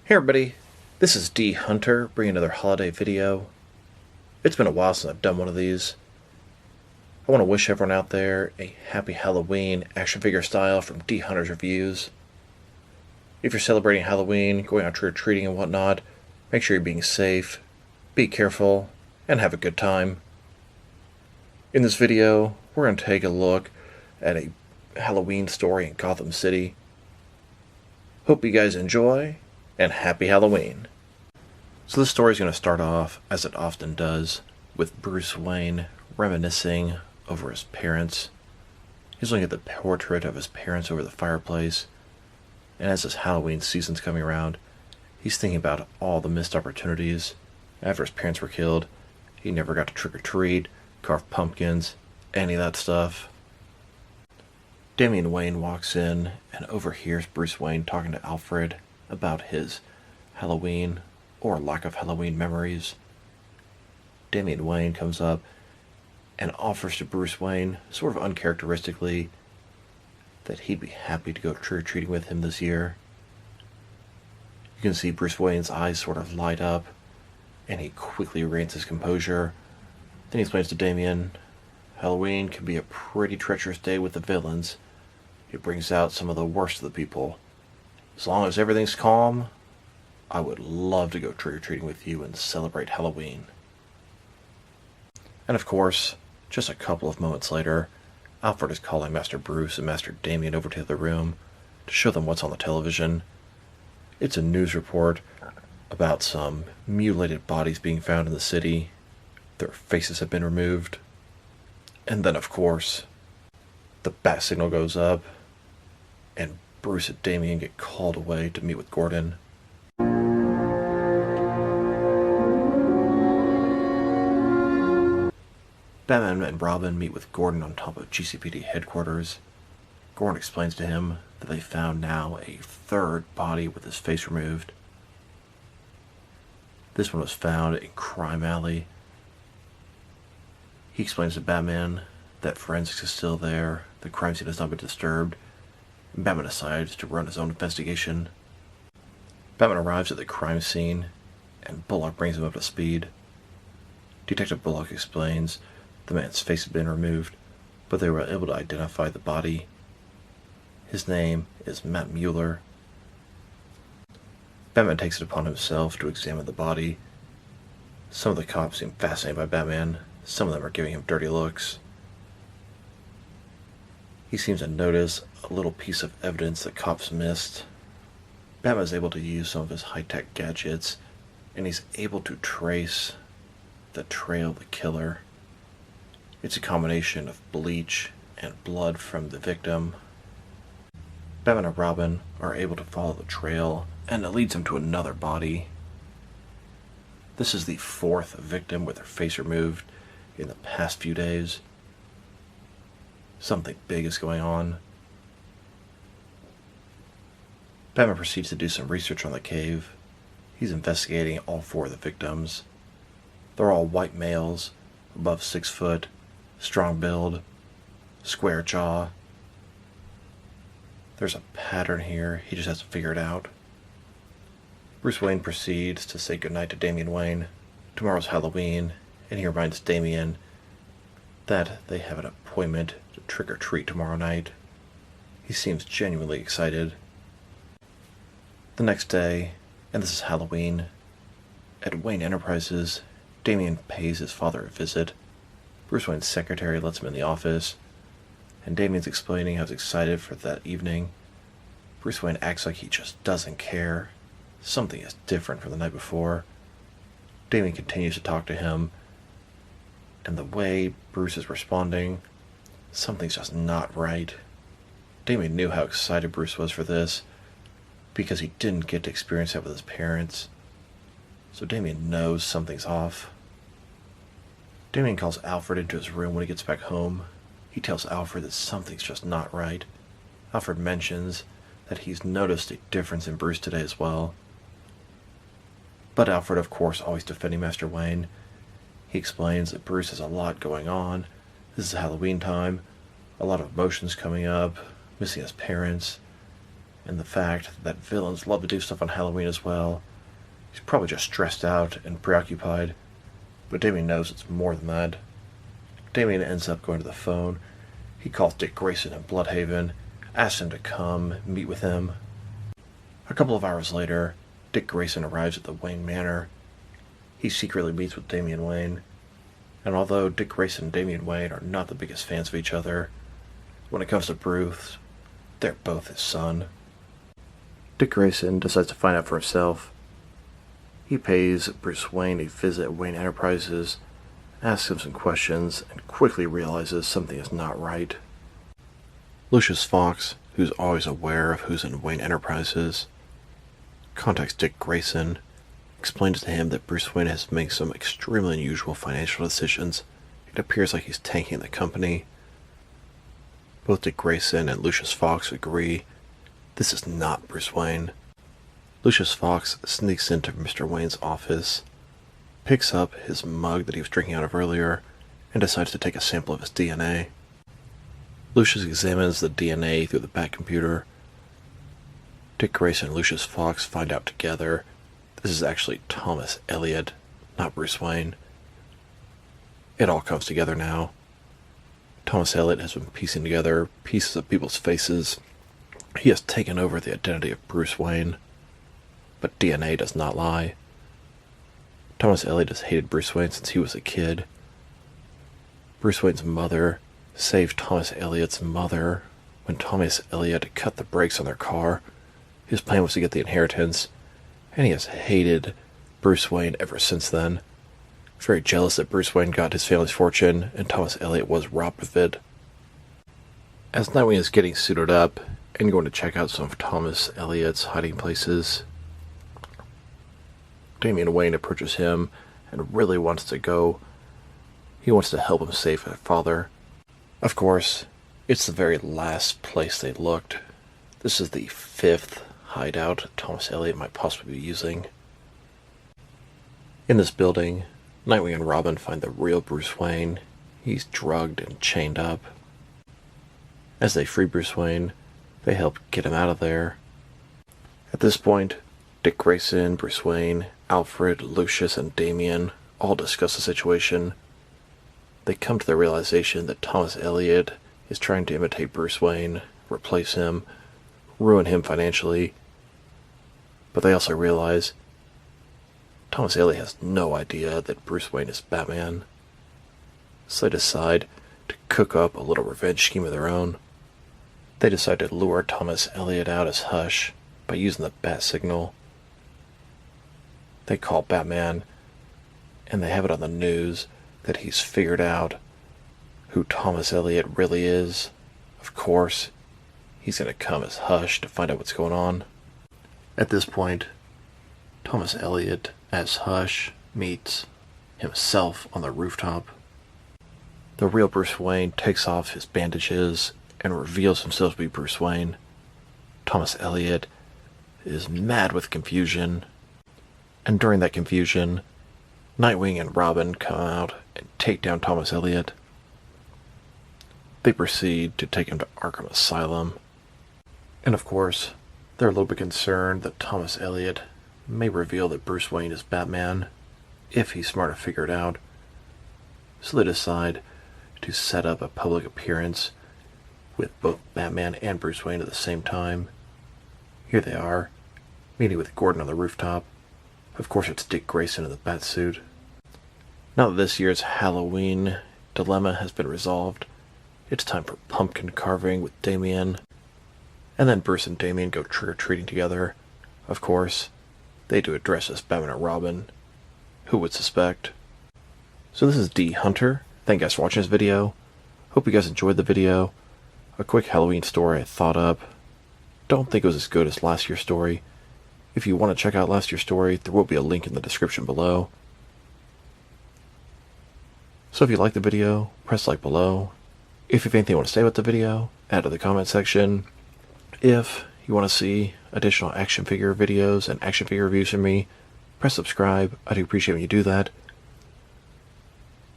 Hey everybody, this is dHunter bringing another holiday video. It's been a while since I've done one of these. I want to wish everyone out there a happy Halloween action figure style from dHunter's Reviews. If you're celebrating Halloween, going out trick-or-treating and whatnot, make sure you're being safe, be careful, and have a good time. In this video, we're going to take a look at a Halloween story in Gotham City. Hope you guys enjoy, and happy Halloween. So this story is going to start off, as it often does, with Bruce Wayne reminiscing over his parents. He's looking at the portrait of his parents over the fireplace, and as this Halloween season's coming around, he's thinking about all the missed opportunities. After his parents were killed, he never got to trick-or-treat, carve pumpkins, any of that stuff. Damian Wayne walks in and overhears Bruce Wayne talking to Alfred about his Halloween or lack of Halloween memories. Damian Wayne comes up and offers to Bruce Wayne, sort of uncharacteristically, that he'd be happy to go trick-or-treating with him this year. You can see Bruce Wayne's eyes sort of light up, and he quickly regains his composure. Then he explains to Damian, Halloween can be a pretty treacherous day with the villains. It brings out some of the worst of the people. As long as everything's calm, I would love to go trick-or-treating with you and celebrate Halloween. And of course, just a couple of moments later, Alfred is calling Master Bruce and Master Damian over to the room to show them what's on the television. It's a news report about some mutilated bodies being found in the city. Their faces have been removed. And then, of course, the bat signal goes up, and Bruce and Damian get called away to meet with Gordon. Batman and Robin meet with Gordon on top of GCPD headquarters. Gordon explains to him that they found now a third body with his face removed. This one was found in Crime Alley. He explains to Batman that forensics is still there, the crime scene has not been disturbed, and Batman decides to run his own investigation. Batman arrives at the crime scene, and Bullock brings him up to speed. Detective Bullock explains the man's face had been removed, but they were able to identify the body. His name is Matt Mueller. Batman takes it upon himself to examine the body. Some of the cops seem fascinated by Batman. Some of them are giving him dirty looks. He seems to notice a little piece of evidence that cops missed. Batman is able to use some of his high-tech gadgets, and he's able to trace the trail of the killer. It's a combination of bleach and blood from the victim. Batman and Robin are able to follow the trail, and it leads them to another body. This is the fourth victim with her face removed in the past few days. Something big is going on. Batman proceeds to do some research on the cave. He's investigating all four of the victims. They're all white males, above 6 foot, strong build, square jaw. There's a pattern here, he just has to figure it out. Bruce Wayne proceeds to say goodnight to Damian Wayne. Tomorrow's Halloween, and he reminds Damian that they have an appointment to trick-or-treat tomorrow night. He seems genuinely excited. The next day, and this is Halloween, at Wayne Enterprises, Damian pays his father a visit. Bruce Wayne's secretary lets him in the office, and Damian's explaining how he's excited for that evening. Bruce Wayne acts like he just doesn't care. Something is different from the night before. Damian continues to talk to him, and the way Bruce is responding, something's just not right. Damian knew how excited Bruce was for this, because he didn't get to experience that with his parents. So Damian knows something's off. Damian calls Alfred into his room when he gets back home. He tells Alfred that something's just not right. Alfred mentions that he's noticed a difference in Bruce today as well. But Alfred, of course, always defending Master Wayne. He explains that Bruce has a lot going on. This is Halloween time, a lot of emotions coming up, missing his parents, and the fact that villains love to do stuff on Halloween as well. He's probably just stressed out and preoccupied, but Damien knows it's more than that. Damien ends up going to the phone. He calls Dick Grayson in Bloodhaven, asks him to come meet with him. A couple of hours later, Dick Grayson arrives at the Wayne Manor. He secretly meets with Damian Wayne, and although Dick Grayson and Damian Wayne are not the biggest fans of each other, when it comes to Bruce, they're both his son. Dick Grayson decides to find out for himself. He pays Bruce Wayne a visit at Wayne Enterprises, asks him some questions, and quickly realizes something is not right. Lucius Fox, who's always aware of who's in Wayne Enterprises, contacts Dick Grayson, explains to him that Bruce Wayne has made some extremely unusual financial decisions. It appears like he's tanking the company. Both Dick Grayson and Lucius Fox agree this is not Bruce Wayne. Lucius Fox sneaks into Mr. Wayne's office, picks up his mug that he was drinking out of earlier, and decides to take a sample of his DNA. Lucius examines the DNA through the back computer. Dick Grayson and Lucius Fox find out together this is actually Thomas Elliot, not Bruce Wayne. It all comes together now. Thomas Elliot has been piecing together pieces of people's faces. He has taken over the identity of Bruce Wayne, but DNA does not lie. Thomas Elliot has hated Bruce Wayne since he was a kid. Bruce Wayne's mother saved Thomas Elliot's mother when Thomas Elliot cut the brakes on their car. His plan was to get the inheritance, and he has hated Bruce Wayne ever since then. Very jealous that Bruce Wayne got his family's fortune, and Thomas Elliot was robbed of it. As Nightwing is getting suited up and going to check out some of Thomas Elliot's hiding places, Damian Wayne approaches him and really wants to go. He wants to help him save his father. Of course, it's the very last place they looked. This is the 5th hideout Thomas Elliot might possibly be using. In this building, Nightwing and Robin find the real Bruce Wayne. He's drugged and chained up. As they free Bruce Wayne, they help get him out of there. At this point, Dick Grayson, Bruce Wayne, Alfred, Lucius, and Damian all discuss the situation. They come to the realization that Thomas Elliot is trying to imitate Bruce Wayne, replace him, ruin him financially. But they also realize Thomas Elliot has no idea that Bruce Wayne is Batman. So they decide to cook up a little revenge scheme of their own. They decide to lure Thomas Elliot out as Hush by using the bat signal. They call Batman, and they have it on the news that he's figured out who Thomas Elliot really is. Of course, he's going to come as Hush to find out what's going on. At this point, Thomas Elliot as Hush meets himself on the rooftop. The real Bruce Wayne takes off his bandages and reveals himself to be Bruce Wayne. Thomas Elliot is mad with confusion, and during that confusion, Nightwing and Robin come out and take down Thomas Elliot. They proceed to take him to Arkham Asylum, and of course, they're a little bit concerned that Thomas Elliot may reveal that Bruce Wayne is Batman, if he's smart to figure it out. So they decide to set up a public appearance with both Batman and Bruce Wayne at the same time. Here they are, meeting with Gordon on the rooftop. Of course, it's Dick Grayson in the Batsuit. Now that this year's Halloween dilemma has been resolved, it's time for pumpkin carving with Damian. And then Bruce and Damian go trick-or-treating together. Of course, they do a dress as Batman and Robin. Who would suspect? So this is dHunter. Thank you guys for watching this video. Hope you guys enjoyed the video. A quick Halloween story I thought up. Don't think it was as good as last year's story. If you want to check out last year's story, there will be a link in the description below. So if you like the video, press like below. If you have anything you want to say about the video, add to the comment section. If you want to see additional action figure videos and action figure reviews from me, press subscribe. I do appreciate when you do that.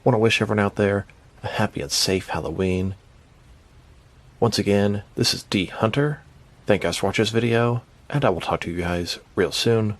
Want to wish everyone out there a happy and safe Halloween. Once again, this is dHunter, Thank you guys for watching this video, and I will talk to you guys real soon.